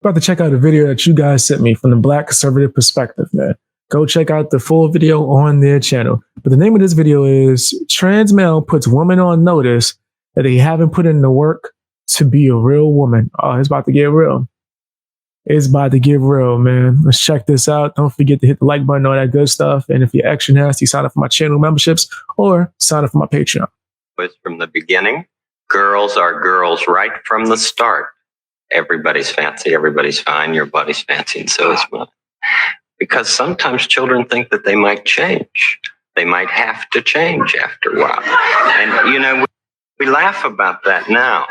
About to check out a video that you guys sent me from the Black conservative perspective, man. Go check out the full video on their channel. But the name of this video is TransMale puts women on notice that they haven't put in the work to be a real woman. Oh, it's about to get real. It's about to get real, man. Let's check this out. Don't forget to hit the like button, all that good stuff. And if you're extra nasty, sign up for my channel memberships or sign up for my Patreon. From the beginning, girls are girls right from the start. Everybody's fancy, everybody's fine, your body's fancy, and so is mine. Because sometimes children think that they might change. They might have to change after a while. And, you know, we laugh about that now,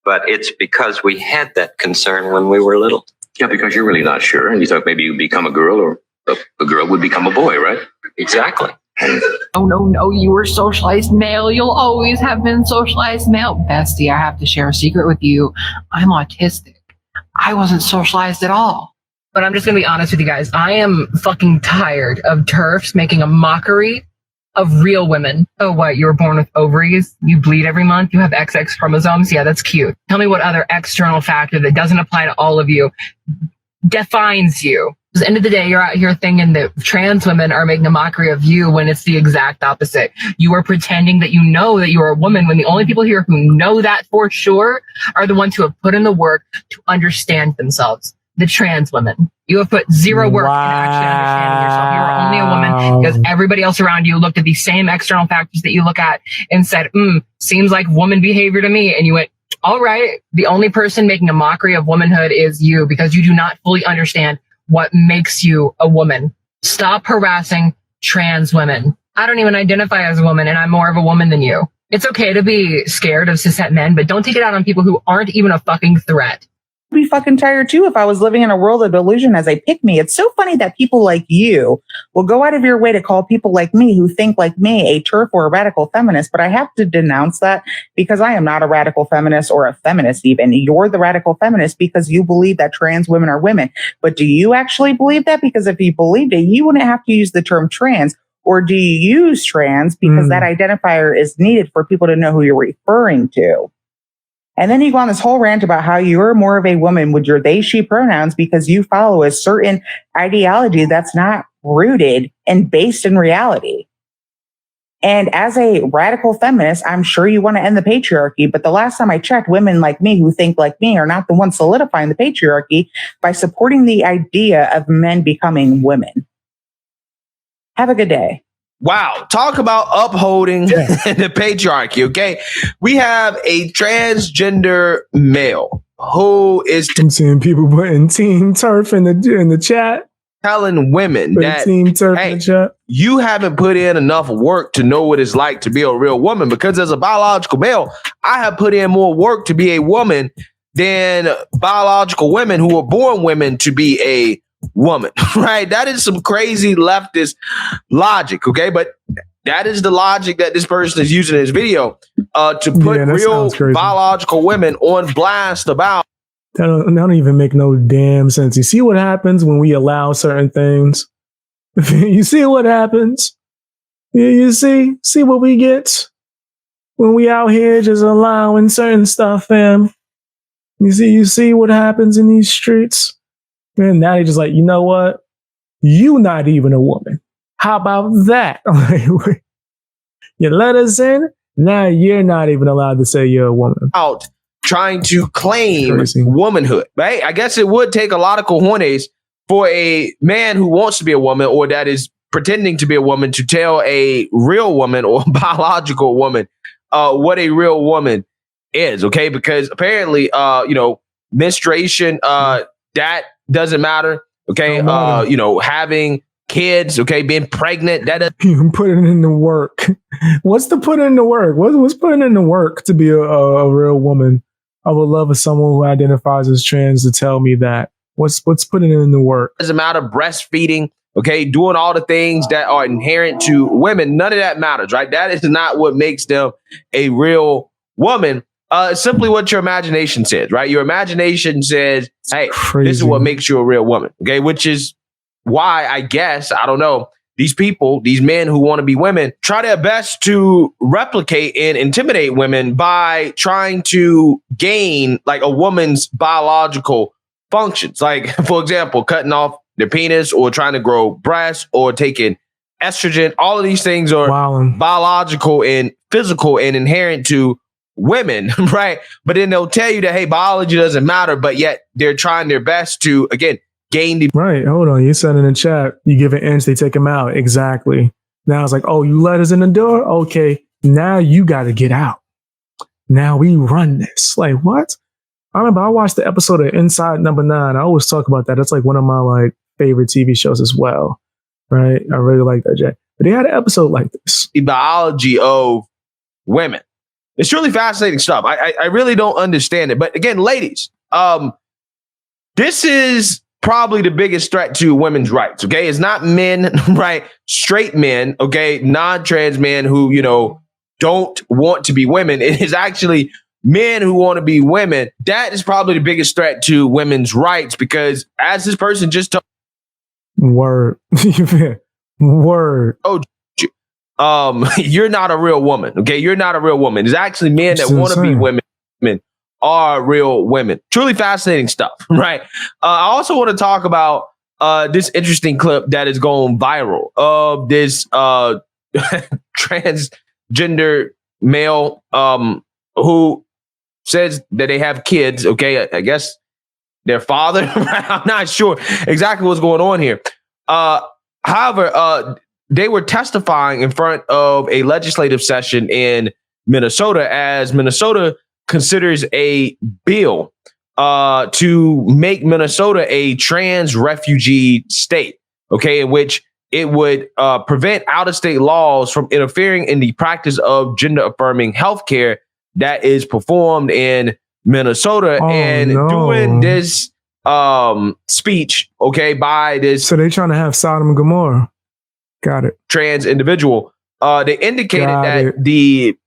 but it's because we had that concern when we were little. Yeah, because you're really not sure. And you thought maybe you'd become a girl or a girl would become a boy, right? Exactly. Oh, no, you were socialized male. You'll always have been socialized male. Bestie, I have to share a secret with you. I'm autistic. I wasn't socialized at all. But I'm just going to be honest with you guys. I am fucking tired of TERFs making a mockery of real women. Oh, what? You were born with ovaries? You bleed every month? You have XX chromosomes? Yeah, that's cute. Tell me what other external factor that doesn't apply to all of you defines you. At the end of the day, you're out here thinking that trans women are making a mockery of you when it's the exact opposite. You are pretending that you know that you're a woman when the only people here who know that for sure are the ones who have put in the work to understand themselves. The trans women. You have put zero work in actually understanding yourself. You are only a woman because everybody else around you looked at these same external factors that you look at and said, seems like woman behavior to me. And you went, all right, the only person making a mockery of womanhood is you because you do not fully understand what makes you a woman. Stop harassing trans women. I don't even identify as a woman and I'm more of a woman than you. It's okay to be scared of cishet men, but don't take it out on people who aren't even a fucking threat. Be fucking tired too if I was living in a world of delusion as a pick me. It's so funny that people like you will go out of your way to call people like me who think like me a TERF or a radical feminist, but I have to denounce that because I am not a radical feminist or a feminist even. You're the radical feminist because you believe that trans women are women. But do you actually believe that? Because if you believed it, you wouldn't have to use the term trans. Or do you use trans because that identifier is needed for people to know who you're referring to? And then you go on this whole rant about how you're more of a woman with your they, she pronouns because you follow a certain ideology that's not rooted and based in reality. And as a radical feminist, I'm sure you want to end the patriarchy. But the last time I checked, women like me who think like me are not the ones solidifying the patriarchy by supporting the idea of men becoming women. Have a good day. Wow. Talk about upholding the patriarchy. Okay. We have a transgender male who is I'm seeing people putting Team TERF in the chat. Telling women that, Team TERF hey, in the chat. You haven't put in enough work to know what it's like to be a real woman, because as a biological male, I have put in more work to be a woman than biological women who were born women to be a woman, right? That is some crazy leftist logic, okay? But that is the logic that this person is using in his video to put real biological women on blast about. That don't even make no damn sense. You see what happens when we allow certain things? You see what happens? You see what we get when we out here just allowing certain stuff, fam. You see what happens in these streets? And now they're just like, you know what? You not even a woman. How about that? You let us in. Now you're not even allowed to say you're a woman. Out trying to claim womanhood, right? I guess it would take a lot of cojones for a man who wants to be a woman or that is pretending to be a woman to tell a real woman or biological woman what a real woman is, okay? Because apparently, menstruation, that doesn't matter, okay? Having kids, okay, being pregnant, that doesn't... You can put it in the work. What's to put in the work? What's putting in the work to be a real woman? I would love for someone who identifies as trans to tell me that. What's putting in the work? Doesn't matter, breastfeeding, okay, doing all the things that are inherent to women, none of that matters, right? That is not what makes them a real woman. Simply what your imagination says, right? Your imagination says, hey, this is what makes you a real woman, okay? Which is why, I guess, I don't know, these people, these men who want to be women, try their best to replicate and intimidate women by trying to gain like a woman's biological functions. Like, for example, cutting off their penis or trying to grow breasts or taking estrogen. All of these things are biological and physical and inherent to women, right? But then they'll tell you that, hey, biology doesn't matter, but yet they're trying their best to, again, gain the... Right, hold on. You said in the chat, you give an inch, they take them out. Exactly. Now it's like, oh, you let us in the door? Okay, now you got to get out. Now we run this. Like, what? I remember I watched the episode of Inside Number 9. I always talk about that. That's like one of my like favorite TV shows as well, right? I really like that, Jay. But they had an episode like this. The biology of women. It's really fascinating stuff. I really don't understand it. But again, ladies, this is probably the biggest threat to women's rights, okay? It's not men, right? Straight men, okay? Non-trans men who, you know, don't want to be women. It is actually men who want to be women. That is probably the biggest threat to women's rights because as this person just told... Word. Word. Oh, you're not a real woman, okay? You're not a real woman. There's actually men that want to be women are real women. Truly fascinating stuff, right? I also want to talk about this interesting clip that is going viral of this transgender male who says that they have kids. Okay, I guess their father. I'm not sure exactly what's going on here. However, they were testifying in front of a legislative session in Minnesota as Minnesota considers a bill to make Minnesota a trans refugee state, okay, in which it would prevent out-of-state laws from interfering in the practice of gender-affirming healthcare that is performed in Minnesota. Doing this speech, okay, by this... So they're trying to have Sodom and Gomorrah. Got it. Trans individual. They indicated the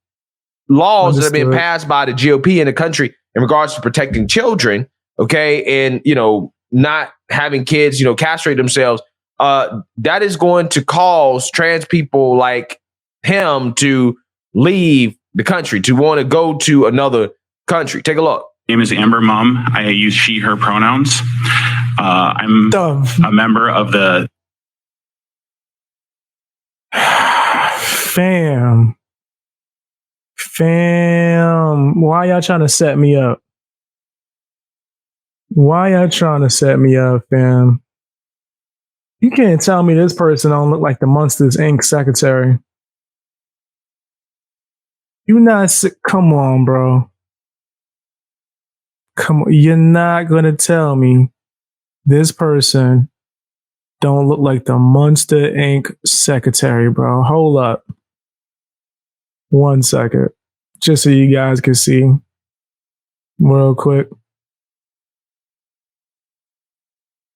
laws that have been passed by the GOP in the country in regards to protecting children, okay, and, you know, not having kids, you know, castrate themselves, that is going to cause trans people like him to leave the country, to want to go to another country. Take a look. My name is Amber Mum. I use she, her pronouns. I'm a member of the... Fam, why y'all trying to set me up? Why y'all trying to set me up, fam? You can't tell me this person don't look like the Monsters Inc. secretary. You not sick? Come on, bro. Come on, you're not gonna tell me this person don't look like the Monster Inc. secretary, bro. Hold up. 1 second. Just so you guys can see real quick.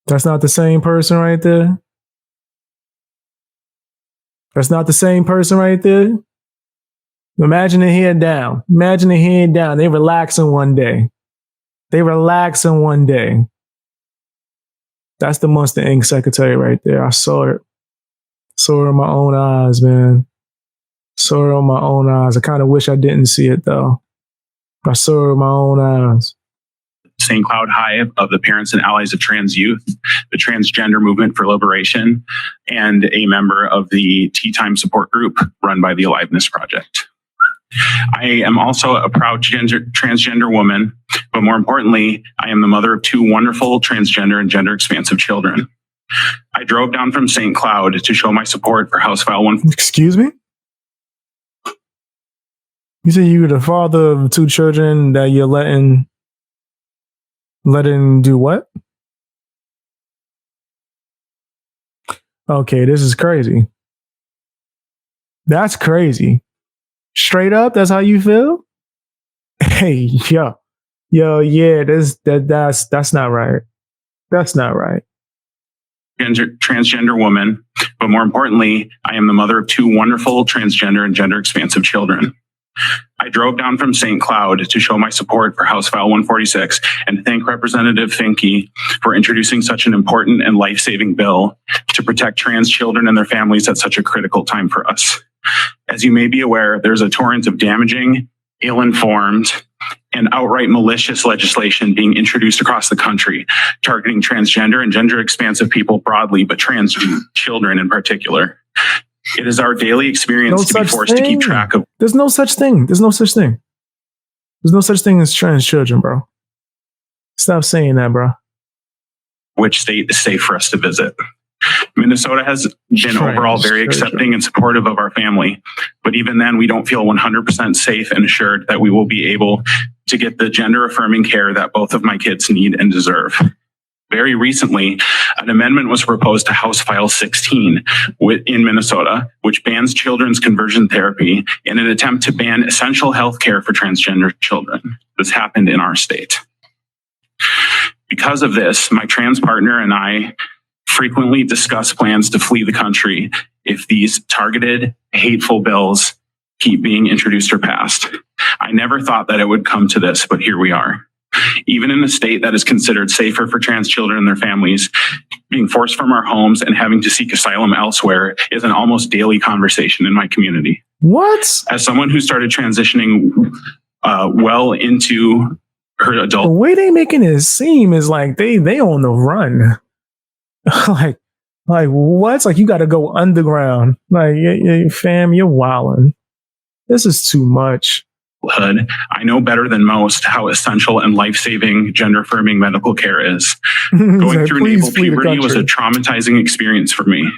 That's not the same person right there. That's not the same person right there. Imagine the head down. Imagine the head down. They relaxing one day. They relaxing one day. That's the Monster Inc. secretary right there. I saw it. Saw it in my own eyes, man. Saw it on my own eyes. I kind of wish I didn't see it, though. I saw it with my own eyes. St. Cloud Hive of the Parents and Allies of Trans Youth, the Transgender Movement for Liberation, and a member of the Tea Time Support Group run by the Aliveness Project. I am also a proud transgender woman, but more importantly, I am the mother of 2 wonderful transgender and gender expansive children. I drove down from St. Cloud to show my support for House File 1. Excuse me? You say you were the father of 2 children that you're letting do what? Okay, this is crazy. That's crazy. Straight up, that's how you feel? Hey, yo, yeah, that's not right. That's not right. Transgender woman, but more importantly, I am the mother of 2 wonderful transgender and gender expansive children. I drove down from St. Cloud to show my support for House File 146 and thank Representative Finke for introducing such an important and life-saving bill to protect trans children and their families at such a critical time for us. As you may be aware, there's a torrent of damaging, ill-informed, and outright malicious legislation being introduced across the country, targeting transgender and gender expansive people broadly, but trans children in particular. It is our daily experience to be forced to keep track of. There's no such thing. There's no such thing. There's no such thing as trans children, bro. Stop saying that, bro. Which state is safe for us to visit. Minnesota has been overall very accepting and supportive of our family, but even then, we don't feel 100% safe and assured that we will be able to get the gender affirming care that both of my kids need and deserve. Very recently, an amendment was proposed to House File 16 in Minnesota, which bans children's conversion therapy in an attempt to ban essential health care for transgender children. This happened in our state. Because of this, my trans partner and I frequently discuss plans to flee the country if these targeted, hateful bills keep being introduced or passed. I never thought that it would come to this, but here we are. Even in a state that is considered safer for trans children and their families, being forced from our homes and having to seek asylum elsewhere is an almost daily conversation in my community. What? As someone who started transitioning well into her adult... The way they making it seem is like they on the run. like what? Like you got to go underground. Like, fam, you're wilding. This is too much. I know better than most how essential and life-saving gender-affirming medical care is. Going through naval puberty was a traumatizing experience for me.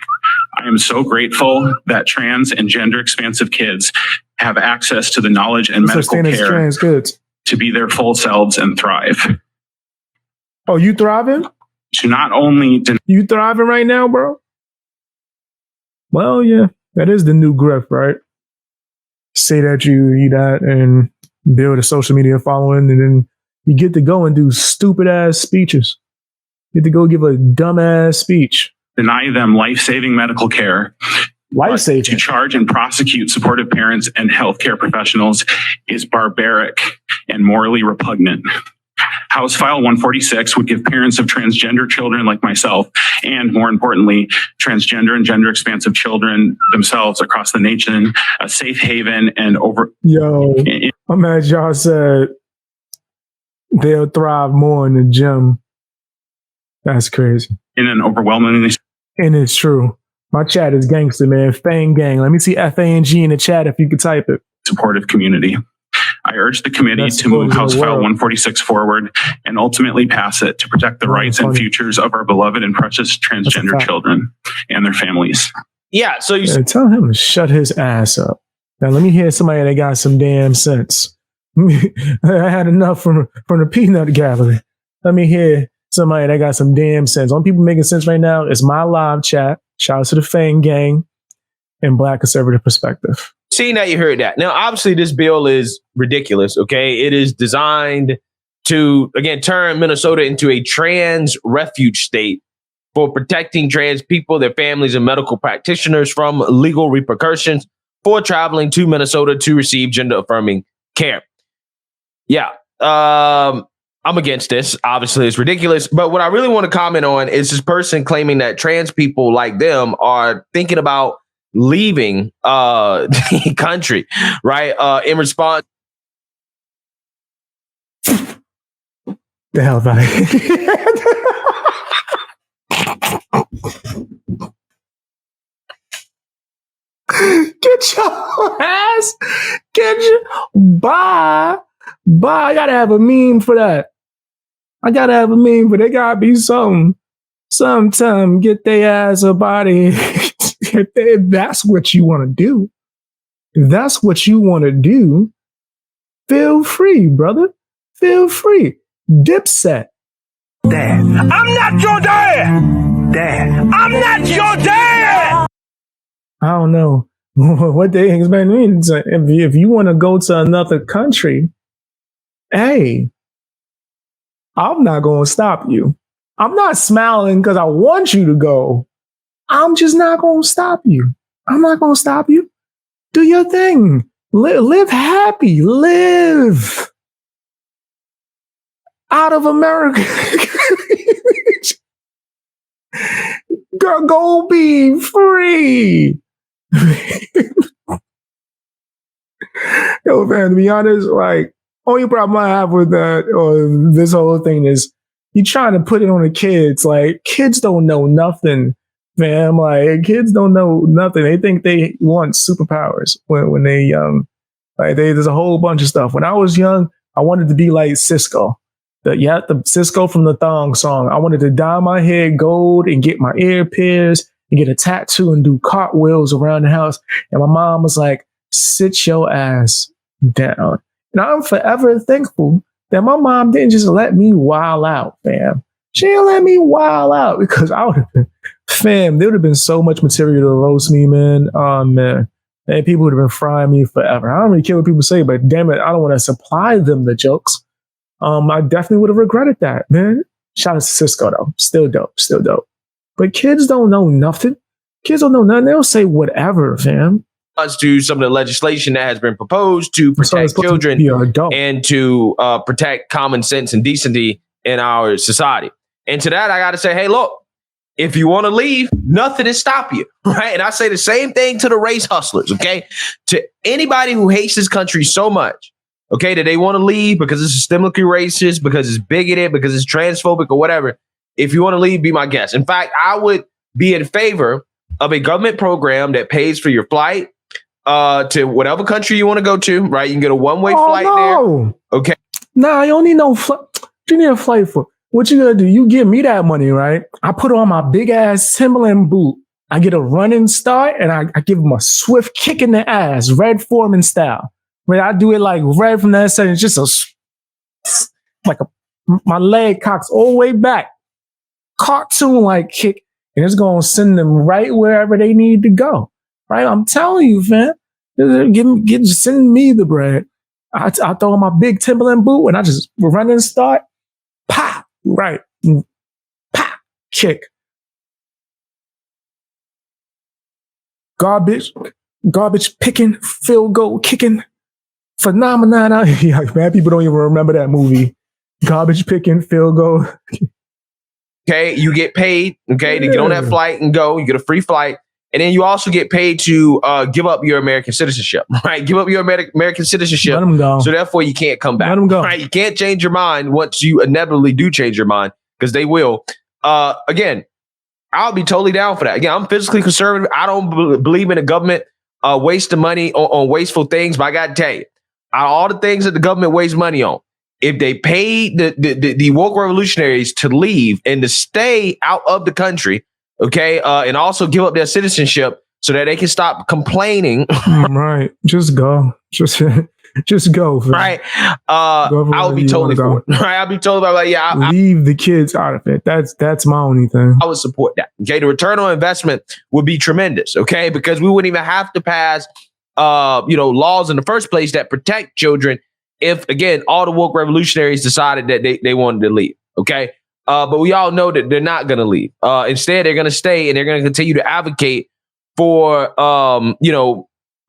I am so grateful that trans and gender-expansive kids have access to the knowledge and medical care to be their full selves and thrive. Oh, you thriving? To not only... You thriving right now, bro? Well, yeah, that is the new grip, right? Say that you eat that and build a social media following, and then you get to go and do stupid ass speeches. You get to go give a dumb ass speech. Deny them life-saving medical care. Life-saving. To charge and prosecute supportive parents and healthcare professionals is barbaric and morally repugnant. House File 146 would give parents of transgender children like myself, and more importantly, transgender and gender expansive children themselves across the nation, a safe haven and Yo, I'm mad y'all said they'll thrive more in the gym. That's crazy. In an overwhelmingly... And it's true. My chat is gangster, man. Fang gang. Let me see FANG in the chat if you could type it. Supportive community. I urge the committee to move House File 146 forward and ultimately pass it to protect the rights and futures of our beloved and precious transgender children and their families. Yeah, so you tell him to shut his ass up. Now let me hear somebody that got some damn sense. I had enough from the peanut gallery. Let me hear somebody that got some damn sense. Only people making sense right now is my live chat. Shout out to the Fang gang and Black Conservative Perspective. Seeing that you heard that. Now, obviously, this bill is ridiculous, okay? It is designed to, again, turn Minnesota into a trans refuge state for protecting trans people, their families, and medical practitioners from legal repercussions for traveling to Minnesota to receive gender-affirming care. Yeah, I'm against this. Obviously, it's ridiculous. But what I really want to comment on is this person claiming that trans people like them are thinking about leaving the country, right? In response. The hell about it. Get your ass. Bye. I gotta have a meme for that. I gotta have a meme, but there gotta be something. Sometime get their ass a body. If that's what you want to do, feel free, brother. Feel free. Dipset. Dad. I'm not your dad. Dad. I'm not your dad. I don't know what they expect me. If you want to go to another country, hey, I'm not going to stop you. I'm not smiling because I want you to go. I'm just not going to stop you. I'm not going to stop you. Do your thing. Live happy. Live out of America. Go be free. Yo, man, to be honest, like, only problem I have with that or this whole thing is you trying to put it on the kids. Like kids don't know nothing, fam. Like kids don't know nothing. They think they want superpowers when they young. Like there's a whole bunch of stuff. When I was young, I wanted to be like Cisco. The Cisco from the Thong song. I wanted to dye my hair gold and get my ear pierced and get a tattoo and do cartwheels around the house. And my mom was like, sit your ass down. And I'm forever thankful that my mom didn't just let me wild out, fam. She didn't let me wild out because I would have been, fam, there would have been so much material to roast me, man. Oh, man. And people would have been frying me forever. I don't really care what people say, but damn it, I don't want to supply them the jokes. I definitely would have regretted that, man. Shout out to Cisco, though. Still dope. But kids don't know nothing. Kids don't know nothing. They'll say whatever, fam. To some of the legislation that has been proposed to protect children and to protect common sense and decency in our society. And to that, I got to say, hey, look, if you want to leave, nothing is stopping you, right? And I say the same thing to the race hustlers, okay? To anybody who hates this country so much, okay, that they want to leave because it's systemically racist, because it's bigoted, because it's transphobic or whatever. If you want to leave, be my guest. In fact, I would be in favor of a government program that pays for your flight to whatever country you want to go to, right? You can get a one-way flight there. Okay. Nah, you don't need no flight. You need a flight for. What you gonna do? You give me that money, right? I put on my big ass Timberland boot. I get a running start and I give him a swift kick in the ass, Red Foreman style. When I do it like Red from that second, it's just my leg cocks all the way back, cartoon like kick, and it's gonna send them right wherever they need to go. Right? I'm telling you, fam. Send me the bread. I throw on my big Timberland boot and I just run and start. Pop! Right. Pop! Kick. Garbage picking, field goal kicking. Phenomenon. Yeah, man, people don't even remember that movie. Garbage picking, field goal. Okay, you get paid, okay, to get on that flight and go. You get a free flight. And then you also get paid to give up your American citizenship, right? Give up your American citizenship. Let them go. So therefore, you can't come back. Let them go. Right? You can't change your mind once you inevitably do change your mind, because they will. Again, I'll be totally down for that. Again, I'm fiscally conservative. I don't believe in the government wasting money on wasteful things. But I got to tell you, out of all the things that the government wastes money on, if they paid the woke revolutionaries to leave and to stay out of the country, okay, and also give up their citizenship so that they can stop complaining. Right. Just go. Just go. Right. I'll be totally for it. Right. I'll be totally like, yeah. Leave the kids out of it. That's my only thing. I would support that. Okay. The return on investment would be tremendous. Okay. Because we wouldn't even have to pass, laws in the first place that protect children if, again, all the woke revolutionaries decided that they wanted to leave. Okay. But we all know that they're not going to leave. Instead, they're going to stay and they're going to continue to advocate for,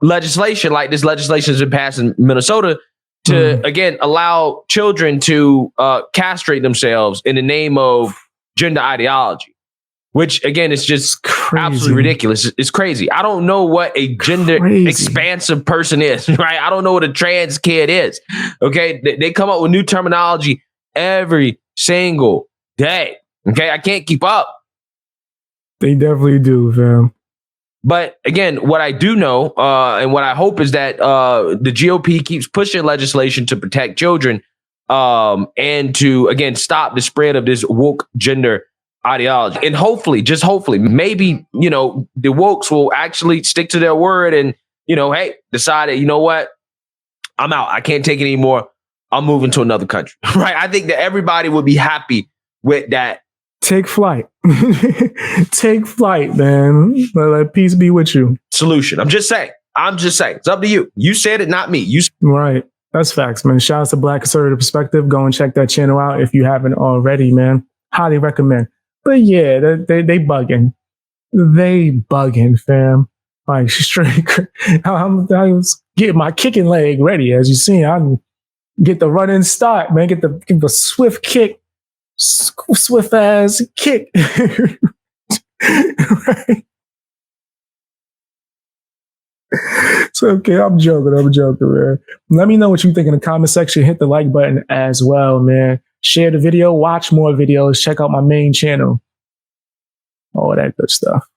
legislation like this legislation has been passed in Minnesota to, again, allow children to castrate themselves in the name of gender ideology, which, again, is just absolutely ridiculous. It's crazy. I don't know what a gender expansive person is, right? I don't know what a trans kid is. Okay. They come up with new terminology every single day. Okay, I can't keep up. They definitely do, fam. But again, what I do know, and what I hope is that the GOP keeps pushing legislation to protect children, and to, again, stop the spread of this woke gender ideology. And hopefully, just hopefully, maybe, the wokes will actually stick to their word and, hey, decide that, you know what, I'm out. I can't take it anymore. I'm moving to another country. Right? I think that everybody would be happy with that. Take flight. Take flight, man. Let peace be with you. Solution. I'm just saying. It's up to you. You said it, not me. Right. That's facts, man. Shout out to Black Conservative Perspective. Go and check that channel out if you haven't already, man. Highly recommend. But yeah, they bugging. They bugging, fam. Like straight. I was getting my kicking leg ready, as you see. I get the running start, man. Get the swift kick. Swift ass kick. Right. It's okay. I'm joking, man. Let me know what you think in the comment section. Hit the like button as well, man. Share the video, watch more videos, check out my main channel. All that good stuff.